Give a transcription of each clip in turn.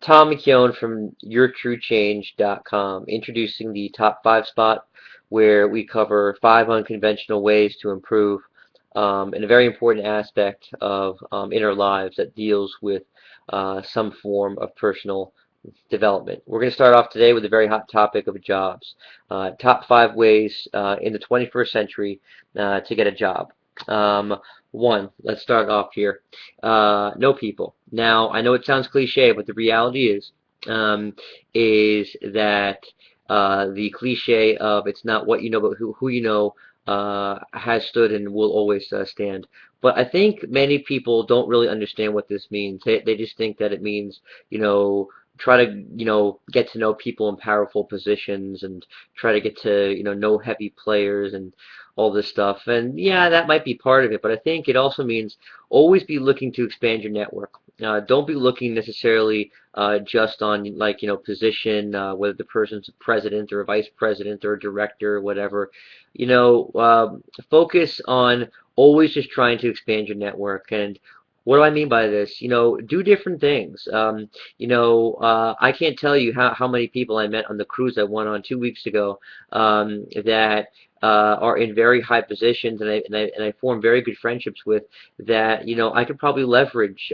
Tom McKeown from YourTrueChange.com, introducing the top 5 spot, where we cover 5 unconventional ways to improve in a very important aspect of in our lives that deals with some form of personal development. We're going to start off today with a very hot topic of jobs. Top 5 ways in the 21st century to get a job. Um, One, let's start off here. Know people. Now, I know it sounds cliche, but the reality um, is that the cliche of it's not what you know, but who you know has stood and will always stand. But I think many people don't really understand what this means. They just think that it means, you know, try to, get to know people in powerful positions and try to get to, know heavy players and all this stuff. And yeah, that might be part of it, but I think it also means always be looking to expand your network. Don't be looking necessarily just on like, position, whether the person's a president or a vice president or a director or whatever. Focus on always just trying to expand your network. And what do I mean by this? Do different things. I can't tell you how many people I met on the cruise I went on 2 weeks ago that are in very high positions, and I form very good friendships with that. I could probably leverage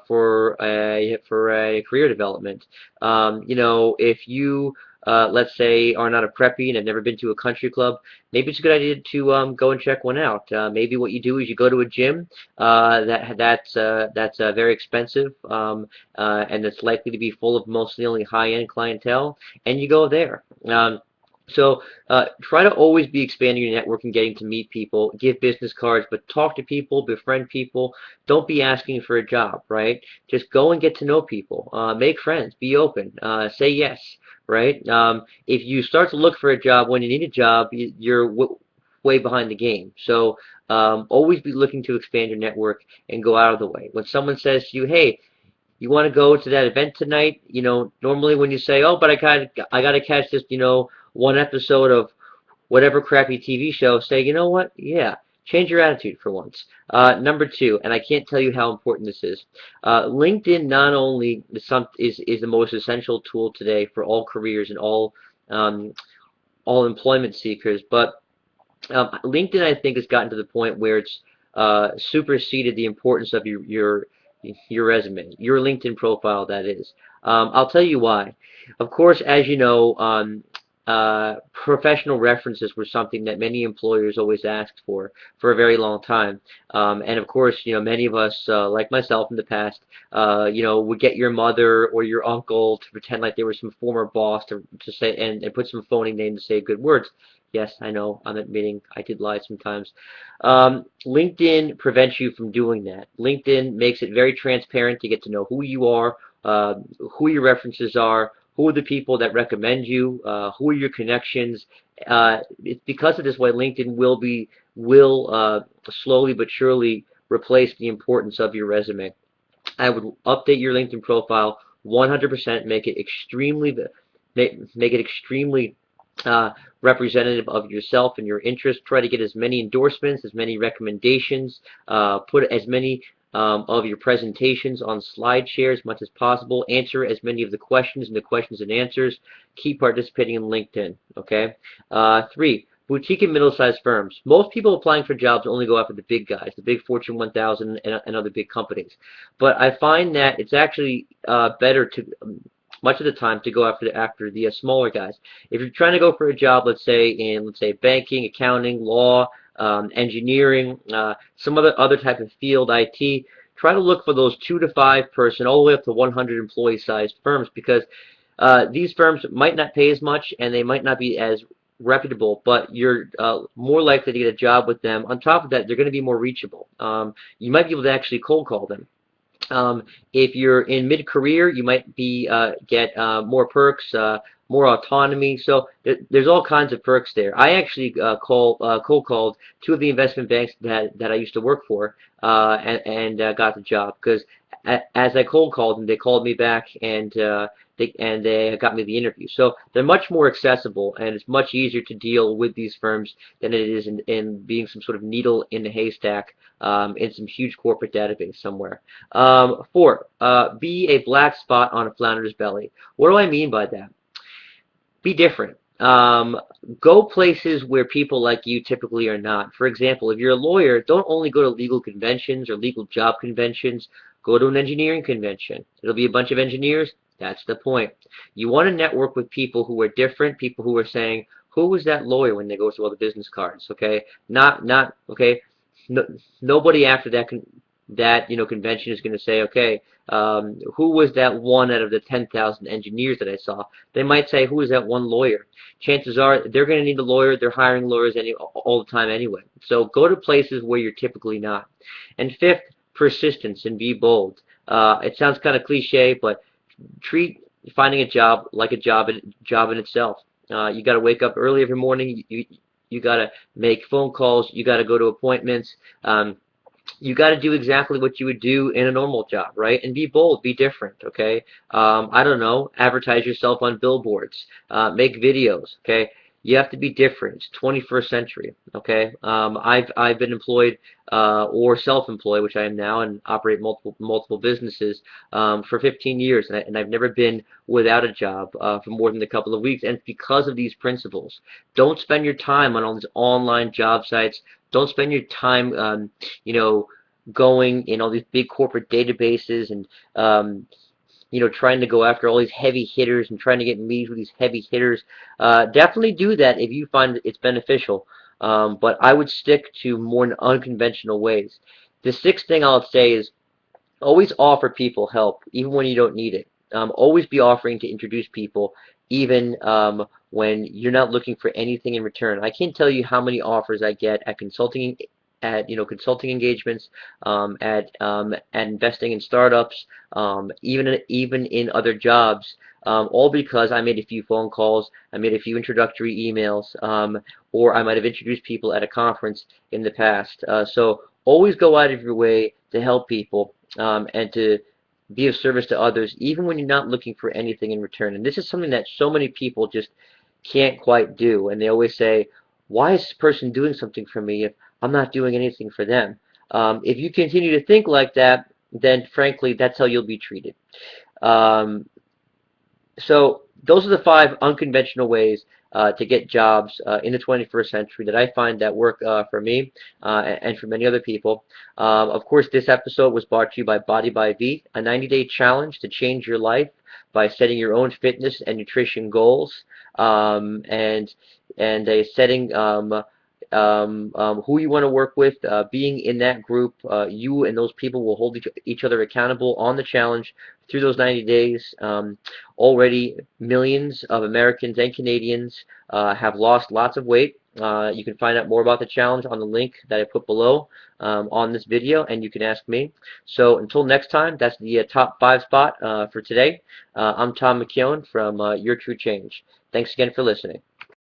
for a career development. If you let's say are not a preppy and have never been to a country club, maybe it's a good idea to go and check one out. Maybe what you do is you go to a gym that's very expensive, and it's likely to be full of mostly only high-end clientele, and you go there. Try to always be expanding your network and getting to meet people, give business cards, but talk to people, befriend people. Don't be asking for a job, right? Just go and get to know people, make friends, be open, say yes, right? If you start to look for a job when you need a job, you're way behind the game. So always be looking to expand your network and go out of the way. When someone says to you, "Hey, you want to go to that event tonight?" Normally when you say, "Oh, but I gotta catch this, one episode of whatever crappy TV show," say, "You know what? Yeah." Change your attitude for once. Number two, and I can't tell you how important this is. LinkedIn not only is the most essential tool today for all careers and all employment seekers, but LinkedIn, I think, has gotten to the point where it's superseded the importance of your resume, your LinkedIn profile, that is. I'll tell you why. Of course, as you know, professional references were something that many employers always asked for a very long time. And of course, many of us, like myself in the past, would get your mother or your uncle to pretend like they were some former boss to say and put some phony name to say good words. Yes, I know, I'm admitting I did lie sometimes. LinkedIn prevents you from doing that. LinkedIn makes it very transparent to get to know who you are, who your references are, who are the people that recommend you, who are your connections. It's because of this why LinkedIn will slowly but surely replace the importance of your resume. I would update your LinkedIn profile 100%, make it extremely representative of yourself and your interests. Try to get as many endorsements, as many recommendations, put as many of your presentations on SlideShare as much as possible. Answer as many of the questions in the questions and answers. Keep participating in LinkedIn. Okay. Three, boutique and middle-sized firms. Most people applying for jobs only go after the big guys, the big Fortune 1000 and other big companies. But I find that it's actually better to much of the time to go after the smaller guys. If you're trying to go for a job, let's say banking, accounting, law, engineering, some other type of field, IT, try to look for those 2 to 5 person, all the way up to 100 employee sized firms, because these firms might not pay as much and they might not be as reputable, but you're more likely to get a job with them. On top of that, they're going to be more reachable. You might be able to actually cold call them. If you're in mid-career, you might get more perks, more autonomy. So there's all kinds of perks there. I actually cold called 2 of the investment banks that I used to work for, and got the job because as I cold called them, they called me back and they got me the interview. So they're much more accessible, and it's much easier to deal with these firms than it is in being some sort of needle in the haystack in some huge corporate database somewhere. 4, be a black spot on a flounder's belly. What do I mean by that? Be different. Go places where people like you typically are not. For example, if you're a lawyer, don't only go to legal conventions or legal job conventions. Go to an engineering convention. It'll be a bunch of engineers. That's the point. You want to network with people who are different, people who are saying, who was that lawyer when they go through all the business cards, okay? Not okay. No, nobody after that convention is going to say, okay, who was that one out of the 10,000 engineers that I saw? They might say, who is that one lawyer? Chances are they're going to need a lawyer. They're hiring lawyers all the time anyway. So go to places where you're typically not. And 5th, persistence and be bold. It sounds kind of cliche, but treat finding a job like a job in itself. You got to wake up early every morning. You got to make phone calls. You got to go to appointments. You got to do exactly what you would do in a normal job, right? And be bold, be different, okay? I don't know, advertise yourself on billboards, make videos, okay? You have to be different. It's 21st century, okay? I've been employed or self-employed, which I am now, and operate multiple businesses for 15 years, and I've never been without a job for more than a couple of weeks. And it's because of these principles. Don't spend your time on all these online job sites. Don't spend your time, going in all these big corporate databases and trying to go after all these heavy hitters and trying to get meetings with these heavy hitters. Definitely do that if you find it's beneficial. But I would stick to more unconventional ways. The 6th thing I'll say is always offer people help, even when you don't need it. Always be offering to introduce people, even when you're not looking for anything in return. I can't tell you how many offers I get at consulting engagements, at investing in startups, even in other jobs, all because I made a few phone calls, I made a few introductory emails, or I might have introduced people at a conference in the past. So always go out of your way to help people and to be of service to others, even when you're not looking for anything in return. And this is something that so many people just can't quite do. And they always say, why is this person doing something for me if I'm not doing anything for them? If you continue to think like that, then frankly, that's how you'll be treated. So those are the 5 unconventional ways to get jobs in the 21st century that I find that work for me and for many other people. Of course, this episode was brought to you by Body by V, a 90-day challenge to change your life by setting your own fitness and nutrition goals and setting who you want to work with, being in that group. You and those people will hold each other accountable on the challenge through those 90 days. Already millions of Americans and Canadians have lost lots of weight. You can find out more about the challenge on the link that I put below on this video, and you can ask me. So until next time, that's the top 5 spot for today. I'm Tom McKeown from Your True Change. Thanks again for listening.